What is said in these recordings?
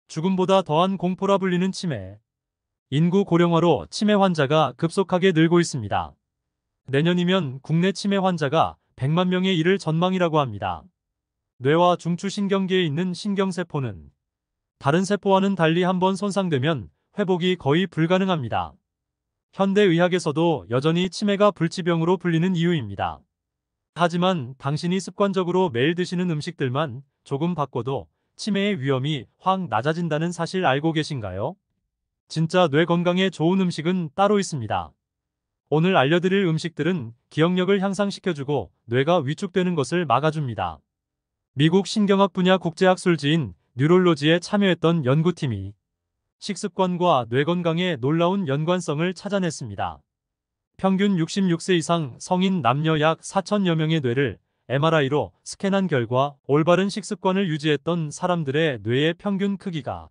죽음보다 더한 공포라 불리는 치매. 인구 고령화로 치매 환자가 급속하게 늘고 있습니다. 내년이면 국내 치매 환자가 100만 명에 이를 전망이라고 합니다. 뇌와 중추신경계에 있는 신경세포는 다른 세포와는 달리 한번 손상되면 회복이 거의 불가능합니다. 현대의학에서도 여전히 치매가 불치병으로 불리는 이유입니다. 하지만 당신이 습관적으로 매일 드시는 음식들만 조금 바꿔도 치매의 위험이 확 낮아진다는 사실 알고 계신가요? 진짜 뇌 건강에 좋은 음식은 따로 있습니다. 오늘 알려드릴 음식들은 기억력을 향상시켜주고 뇌가 위축되는 것을 막아줍니다. 미국 신경학 분야 국제학술지인 뉴롤로지에 참여했던 연구팀이 식습관과 뇌 건강의 놀라운 연관성을 찾아냈습니다. 평균 66세 이상 성인 남녀 약 4천여 명의 뇌를 MRI로 스캔한 결과 올바른 식습관을 유지했던 사람들의 뇌의 평균 크기가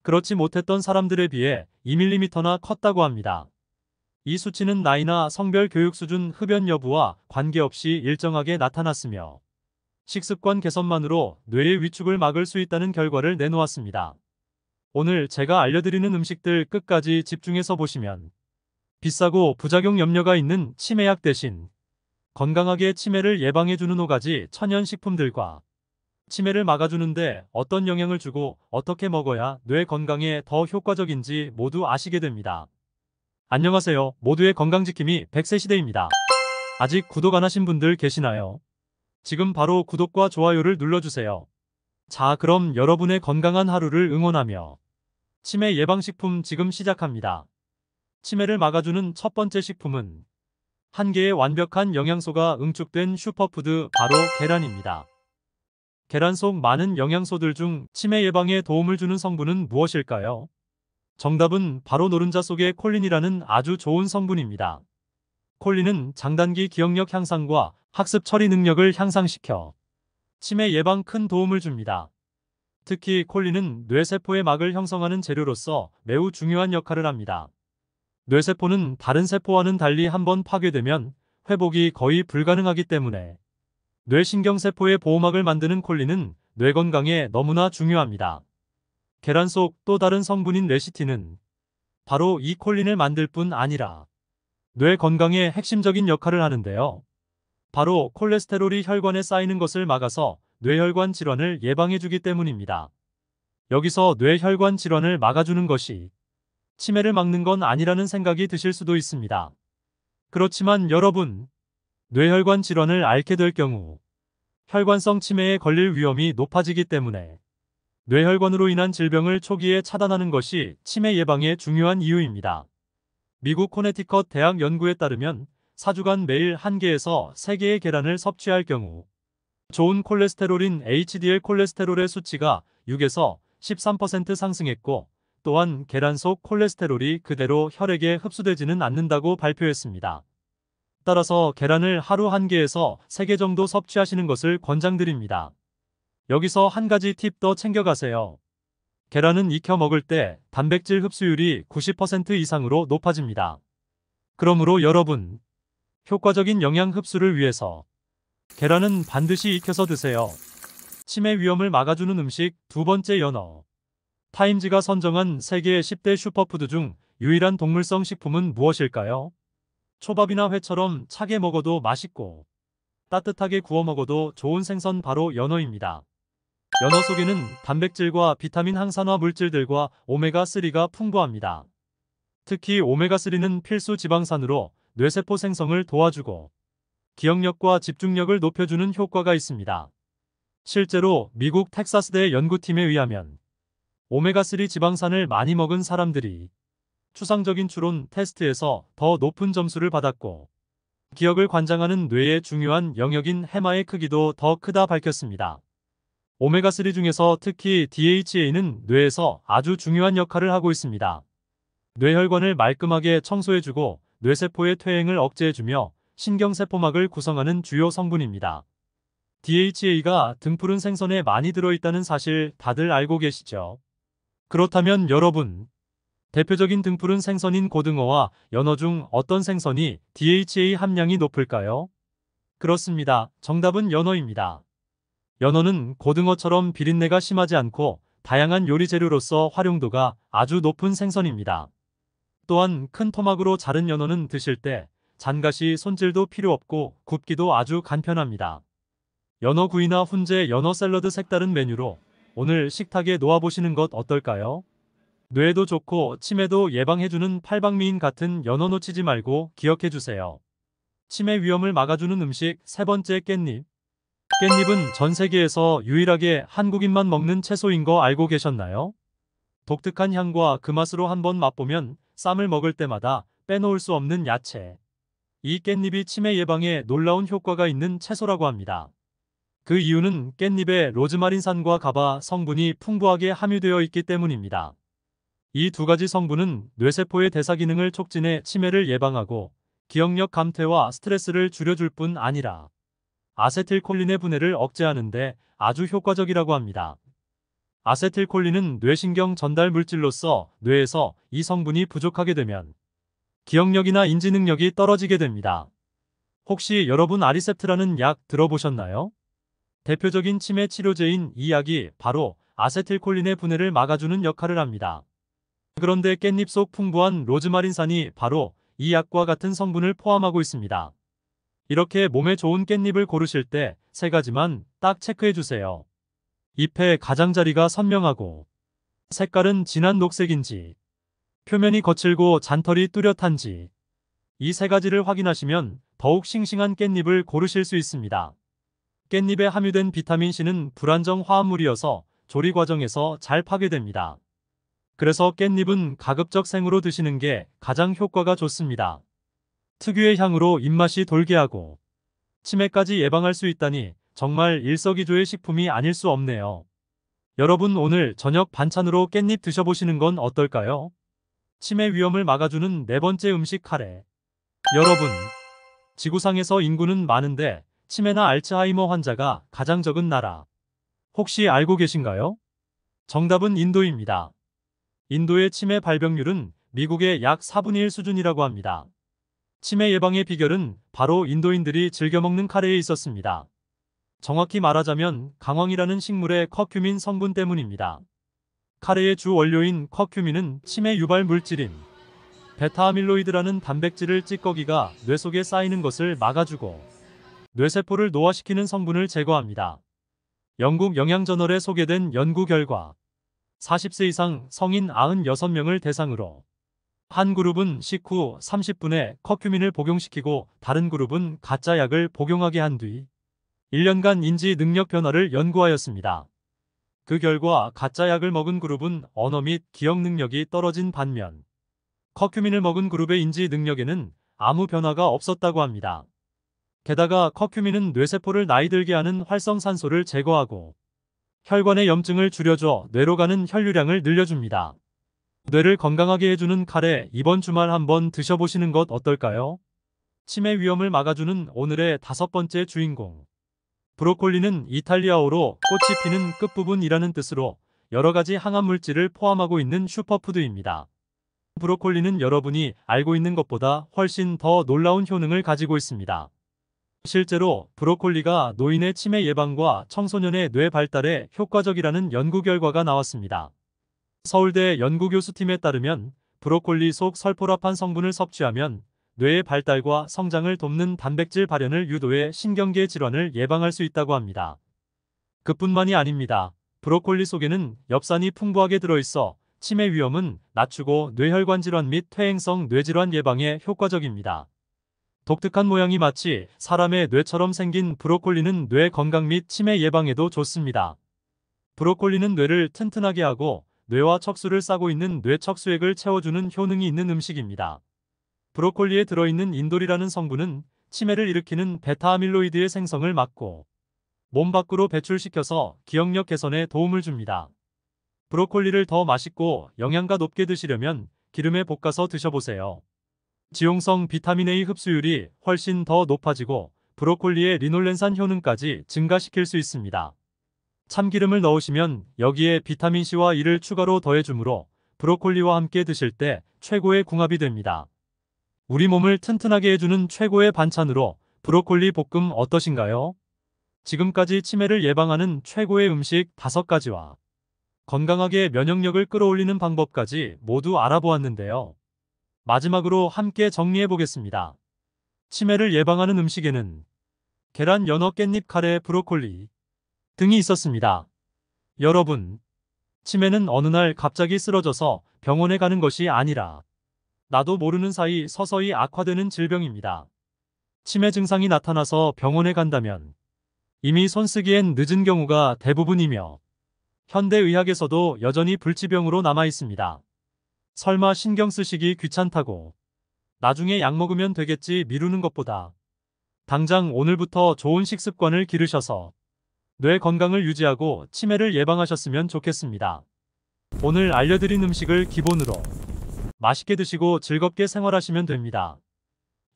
그렇지 못했던 사람들에 비해 2mm나 컸다고 합니다. 이 수치는 나이나 성별 교육 수준 흡연 여부와 관계없이 일정하게 나타났으며 식습관 개선만으로 뇌의 위축을 막을 수 있다는 결과를 내놓았습니다. 오늘 제가 알려드리는 음식들 끝까지 집중해서 보시면 비싸고 부작용 염려가 있는 치매약 대신 건강하게 치매를 예방해주는 5가지 천연식품들과 치매를 막아주는데 어떤 영향을 주고 어떻게 먹어야 뇌 건강에 더 효과적인지 모두 아시게 됩니다. 안녕하세요. 모두의 건강지킴이 100세 시대입니다. 아직 구독 안 하신 분들 계시나요? 지금 바로 구독과 좋아요를 눌러주세요. 자, 그럼 여러분의 건강한 하루를 응원하며 치매 예방식품 지금 시작합니다. 치매를 막아주는 첫 번째 식품은 한 개의 완벽한 영양소가 응축된 슈퍼푸드 바로 계란입니다. 계란 속 많은 영양소들 중 치매 예방에 도움을 주는 성분은 무엇일까요? 정답은 바로 노른자 속의 콜린이라는 아주 좋은 성분입니다. 콜린은 장단기 기억력 향상과 학습 처리 능력을 향상시켜 치매 예방 큰 도움을 줍니다. 특히 콜린은 뇌세포의 막을 형성하는 재료로서 매우 중요한 역할을 합니다. 뇌세포는 다른 세포와는 달리 한번 파괴되면 회복이 거의 불가능하기 때문에 뇌신경세포의 보호막을 만드는 콜린은 뇌 건강에 너무나 중요합니다. 계란 속 또 다른 성분인 레시틴은 바로 이 콜린을 만들 뿐 아니라 뇌 건강에 핵심적인 역할을 하는데요. 바로 콜레스테롤이 혈관에 쌓이는 것을 막아서 뇌혈관 질환을 예방해주기 때문입니다. 여기서 뇌혈관 질환을 막아주는 것이 치매를 막는 건 아니라는 생각이 드실 수도 있습니다. 그렇지만 여러분, 뇌혈관 질환을 앓게 될 경우 혈관성 치매에 걸릴 위험이 높아지기 때문에 뇌혈관으로 인한 질병을 초기에 차단하는 것이 치매 예방의 중요한 이유입니다. 미국 코네티컷 대학 연구에 따르면 4주간 매일 1개에서 3개의 계란을 섭취할 경우 좋은 콜레스테롤인 HDL 콜레스테롤의 수치가 6에서 13% 상승했고 또한 계란 속 콜레스테롤이 그대로 혈액에 흡수되지는 않는다고 발표했습니다. 따라서 계란을 하루 1개에서 3개 정도 섭취하시는 것을 권장드립니다. 여기서 한 가지 팁 더 챙겨가세요. 계란은 익혀 먹을 때 단백질 흡수율이 90% 이상으로 높아집니다. 그러므로 여러분, 효과적인 영양 흡수를 위해서 계란은 반드시 익혀서 드세요. 치매 위험을 막아주는 음식 두 번째 연어. 타임지가 선정한 세계 10대 슈퍼푸드 중 유일한 동물성 식품은 무엇일까요? 초밥이나 회처럼 차게 먹어도 맛있고 따뜻하게 구워 먹어도 좋은 생선 바로 연어입니다. 연어 속에는 단백질과 비타민 항산화 물질들과 오메가3가 풍부합니다. 특히 오메가3는 필수 지방산으로 뇌세포 생성을 도와주고 기억력과 집중력을 높여주는 효과가 있습니다. 실제로 미국 텍사스대 연구팀에 의하면 오메가3 지방산을 많이 먹은 사람들이 추상적인 추론 테스트에서 더 높은 점수를 받았고 기억을 관장하는 뇌의 중요한 영역인 해마의 크기도 더 크다 밝혔습니다. 오메가3 중에서 특히 DHA는 뇌에서 아주 중요한 역할을 하고 있습니다. 뇌혈관을 말끔하게 청소해주고 뇌세포의 퇴행을 억제해주며 신경세포막을 구성하는 주요 성분입니다. DHA가 등푸른 생선에 많이 들어있다는 사실 다들 알고 계시죠? 그렇다면 여러분, 대표적인 등푸른 생선인 고등어와 연어 중 어떤 생선이 DHA 함량이 높을까요? 그렇습니다. 정답은 연어입니다. 연어는 고등어처럼 비린내가 심하지 않고 다양한 요리 재료로서 활용도가 아주 높은 생선입니다. 또한 큰 토막으로 자른 연어는 드실 때 잔갓이 손질도 필요 없고 굽기도 아주 간편합니다. 연어구이나 훈제 연어 샐러드 색다른 메뉴로 오늘 식탁에 놓아보시는 것 어떨까요? 뇌에도 좋고 치매도 예방해주는 팔방미인 같은 연어 놓치지 말고 기억해주세요. 치매 위험을 막아주는 음식 세 번째 깻잎. 깻잎은 전 세계에서 유일하게 한국인만 먹는 채소인 거 알고 계셨나요? 독특한 향과 그 맛으로 한번 맛보면 쌈을 먹을 때마다 빼놓을 수 없는 야채. 이 깻잎이 치매 예방에 놀라운 효과가 있는 채소라고 합니다. 그 이유는 깻잎에 로즈마린산과 가바 성분이 풍부하게 함유되어 있기 때문입니다. 이 두 가지 성분은 뇌세포의 대사 기능을 촉진해 치매를 예방하고 기억력 감퇴와 스트레스를 줄여줄 뿐 아니라 아세틸콜린의 분해를 억제하는 데 아주 효과적이라고 합니다. 아세틸콜린은 뇌신경 전달 물질로서 뇌에서 이 성분이 부족하게 되면 기억력이나 인지 능력이 떨어지게 됩니다. 혹시 여러분 아리셉트라는 약 들어보셨나요? 대표적인 치매 치료제인 이 약이 바로 아세틸콜린의 분해를 막아주는 역할을 합니다. 그런데 깻잎 속 풍부한 로즈마린산이 바로 이 약과 같은 성분을 포함하고 있습니다. 이렇게 몸에 좋은 깻잎을 고르실 때 세 가지만 딱 체크해 주세요. 잎의 가장자리가 선명하고 색깔은 진한 녹색인지, 표면이 거칠고 잔털이 뚜렷한지, 이 세 가지를 확인하시면 더욱 싱싱한 깻잎을 고르실 수 있습니다. 깻잎에 함유된 비타민C는 불안정 화합물이어서 조리 과정에서 잘 파괴됩니다. 그래서 깻잎은 가급적 생으로 드시는 게 가장 효과가 좋습니다. 특유의 향으로 입맛이 돌게 하고 치매까지 예방할 수 있다니 정말 일석이조의 식품이 아닐 수 없네요. 여러분 오늘 저녁 반찬으로 깻잎 드셔보시는 건 어떨까요? 치매 위험을 막아주는 네 번째 음식 카레. 여러분, 지구상에서 인구는 많은데 치매나 알츠하이머 환자가 가장 적은 나라. 혹시 알고 계신가요? 정답은 인도입니다. 인도의 치매 발병률은 미국의 약 4분의 1 수준이라고 합니다. 치매 예방의 비결은 바로 인도인들이 즐겨 먹는 카레에 있었습니다. 정확히 말하자면 강황이라는 식물의 커큐민 성분 때문입니다. 카레의 주 원료인 커큐민은 치매 유발 물질인 베타아밀로이드라는 단백질을 찌꺼기가 뇌 속에 쌓이는 것을 막아주고 뇌세포를 노화시키는 성분을 제거합니다. 영국 영양저널에 소개된 연구 결과 40세 이상 성인 96명을 대상으로 한 그룹은 식후 30분에 커큐민을 복용시키고 다른 그룹은 가짜 약을 복용하게 한 뒤 1년간 인지 능력 변화를 연구하였습니다. 그 결과 가짜 약을 먹은 그룹은 언어 및 기억 능력이 떨어진 반면 커큐민을 먹은 그룹의 인지 능력에는 아무 변화가 없었다고 합니다. 게다가 커큐민은 뇌세포를 나이 들게 하는 활성산소를 제거하고 혈관의 염증을 줄여줘 뇌로 가는 혈류량을 늘려줍니다. 뇌를 건강하게 해주는 카레 이번 주말 한번 드셔보시는 것 어떨까요? 치매 위험을 막아주는 오늘의 다섯 번째 주인공. 브로콜리는 이탈리아어로 꽃이 피는 끝부분이라는 뜻으로 여러가지 항암물질을 포함하고 있는 슈퍼푸드입니다. 브로콜리는 여러분이 알고 있는 것보다 훨씬 더 놀라운 효능을 가지고 있습니다. 실제로 브로콜리가 노인의 치매 예방과 청소년의 뇌 발달에 효과적이라는 연구 결과가 나왔습니다. 서울대 연구교수팀에 따르면 브로콜리 속 설포라판 성분을 섭취하면 뇌의 발달과 성장을 돕는 단백질 발현을 유도해 신경계 질환을 예방할 수 있다고 합니다. 그뿐만이 아닙니다. 브로콜리 속에는 엽산이 풍부하게 들어있어 치매 위험은 낮추고 뇌혈관 질환 및 퇴행성 뇌질환 예방에 효과적입니다. 독특한 모양이 마치 사람의 뇌처럼 생긴 브로콜리는 뇌 건강 및 치매 예방에도 좋습니다. 브로콜리는 뇌를 튼튼하게 하고 뇌와 척수를 싸고 있는 뇌척수액을 채워주는 효능이 있는 음식입니다. 브로콜리에 들어있는 인돌이라는 성분은 치매를 일으키는 베타아밀로이드의 생성을 막고 몸 밖으로 배출시켜서 기억력 개선에 도움을 줍니다. 브로콜리를 더 맛있고 영양가 높게 드시려면 기름에 볶아서 드셔보세요. 지용성 비타민 A 흡수율이 훨씬 더 높아지고 브로콜리의 리놀렌산 효능까지 증가시킬 수 있습니다. 참기름을 넣으시면 여기에 비타민C와 E를 추가로 더해주므로 브로콜리와 함께 드실 때 최고의 궁합이 됩니다. 우리 몸을 튼튼하게 해주는 최고의 반찬으로 브로콜리 볶음 어떠신가요? 지금까지 치매를 예방하는 최고의 음식 5가지와 건강하게 면역력을 끌어올리는 방법까지 모두 알아보았는데요. 마지막으로 함께 정리해 보겠습니다. 치매를 예방하는 음식에는 계란, 연어, 깻잎, 카레, 브로콜리 등이 있었습니다. 여러분, 치매는 어느 날 갑자기 쓰러져서 병원에 가는 것이 아니라 나도 모르는 사이 서서히 악화되는 질병입니다. 치매 증상이 나타나서 병원에 간다면 이미 손쓰기엔 늦은 경우가 대부분이며 현대의학에서도 여전히 불치병으로 남아 있습니다. 설마 신경 쓰시기 귀찮다고 나중에 약 먹으면 되겠지 미루는 것보다 당장 오늘부터 좋은 식습관을 기르셔서 뇌 건강을 유지하고 치매를 예방하셨으면 좋겠습니다. 오늘 알려드린 음식을 기본으로 맛있게 드시고 즐겁게 생활하시면 됩니다.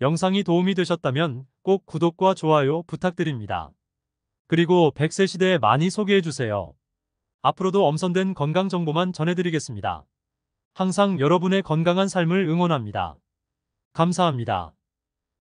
영상이 도움이 되셨다면 꼭 구독과 좋아요 부탁드립니다. 그리고 100세 시대에 많이 소개해주세요. 앞으로도 엄선된 건강 정보만 전해드리겠습니다. 항상 여러분의 건강한 삶을 응원합니다. 감사합니다.